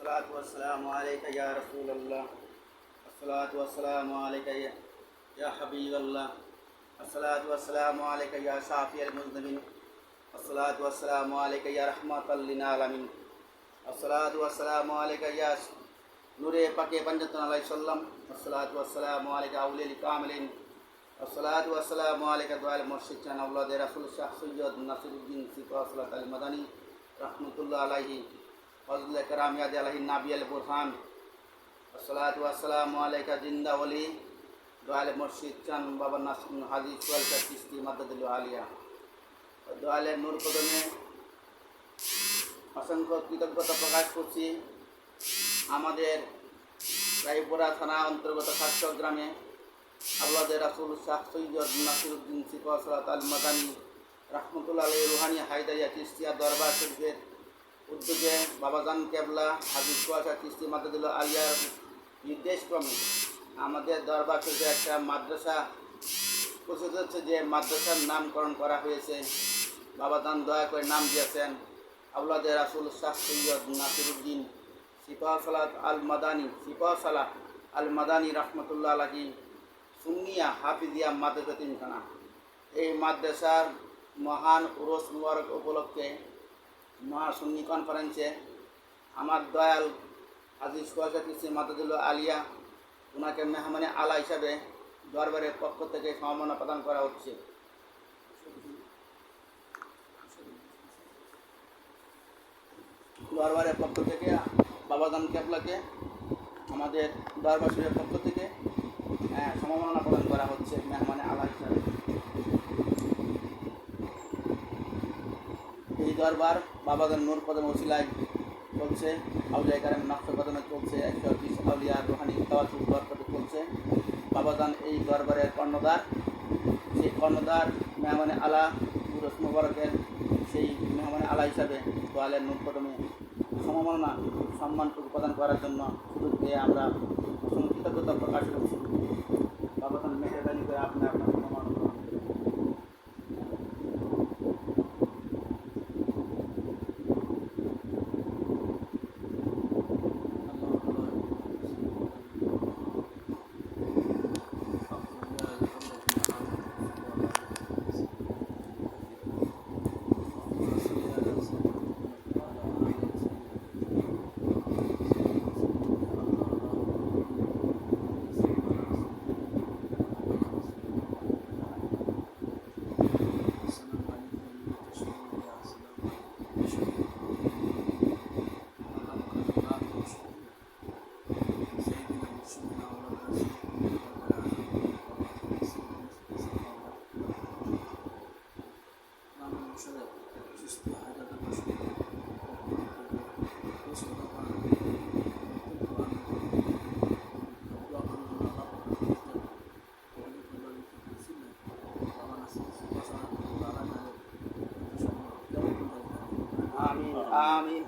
الصلاة والسلام عليك يا رسول الله. الصلاة والسلام عليك يا حبيب الله. الصلاة والسلام عليك يا شافي المذنبين. الصلاة والسلام عليك يا رحمة للعالمين. الصلاة والسلام عليك يا নূরে পাকে পাঞ্জাতন আলাইহি সাল্লাম। আসসালাতু ওয়াসসালামু আলাইকা আউলিয়াল কামিলিন। আসসালাতু ওয়াসসালামু আলাইকা দয়াল মুর্শিদ চান আওলাদে রাসূল শাহ সৈয়দ নাসিরউদ্দিন সিফাতুল্লাহ আল মাদানী রাহমাতুল্লাহ আলাইহি ফজলে کرام ইয়াদ আলাইহি নাবি আল বুরহান। আসসালাতু ওয়াসসালামু আলাইকা জিন্দা ওলি দয়াল মুর্শিদ চান বাবা নাসির হাজী সোহেল শাহ চিশতি মাদাদুল আলিয়া। দয়ালের নূর কদমে অসংখ্য কৃতজ্ঞতা প্রকাশ করছি। আমাদের রায়পুরা থানা অন্তর্গত সাতশো গ্রামে আওলাদে রাসূল শাহ সৈয়দ নাসিরউদ্দিন সিফাতুল্লাহ আল মাদানী রাহমাতুল্লাহ আলাইহি রুহানি হায়দারিয়া চিশতিয়া দরবার শরীফের উদ্যোগে বাবাজান কেবলা হাজী সোহেল শাহ চিশতি মাদাদুল আলিয়ার নির্দেশক্রমে আমাদের দরবার শরীফে একটা মাদ্রাসা প্রস্তুত হচ্ছে, যে মাদ্রাসার নামকরণ করা হয়েছে। বাবাজান দয়া করে নাম দিয়েছেন আওলাদে রাসূল শাহ সৈয়দ নাসিরউদ্দিন সিফাতুল্লাহ আল মাদানী সিফাতুল্লাহ আল মাদানী রাহমাতুল্লাহ আলাইহি সুন্নিয়া হাফিজিয়া মাদ্রাসা তিনখানা। এই মাদ্রাসার মহান উরুস মুবারক উপলক্ষে মহাসুন্নি কনফারেন্সে আমার দয়াল হাজী সোহেল শাহ চিশতি মাদাদুল আলিয়া ওনাকে মেহমানে আলা হিসাবে দরবারের পক্ষ থেকে সম্মাননা প্রদান করা হচ্ছে। দরবারের পক্ষ থেকে বাবাজান কেবলাকে আমাদের দরবার শরীফের পক্ষ থেকে সম্মাননা প্রদান করা হচ্ছে মেহমানে আলা হিসাবে। এই দরবার বাবাজান নূর কদম ওসিলায় চলছে, আউলিয়া কারাম নকশ কদমে চলছে, 120 আউলিয়া রুহানি তাওয়াসসুল বরকতে চলছে। বাবাজান এই দরবারের কর্ণধার, সেই কর্ণধার মেহমানে আলা উরুস মুবারকের সেই মেহমানে আলা হিসাবে দয়ালের নূর কদমে সম্মানটুকু প্রদান করার জন্য সুযোগ দিয়ে আমরা কৃতজ্ঞতা প্রকাশ করছি। বাবাজান মেহরবানি করে আপনার সম্মান করুন। আমিন আমিন।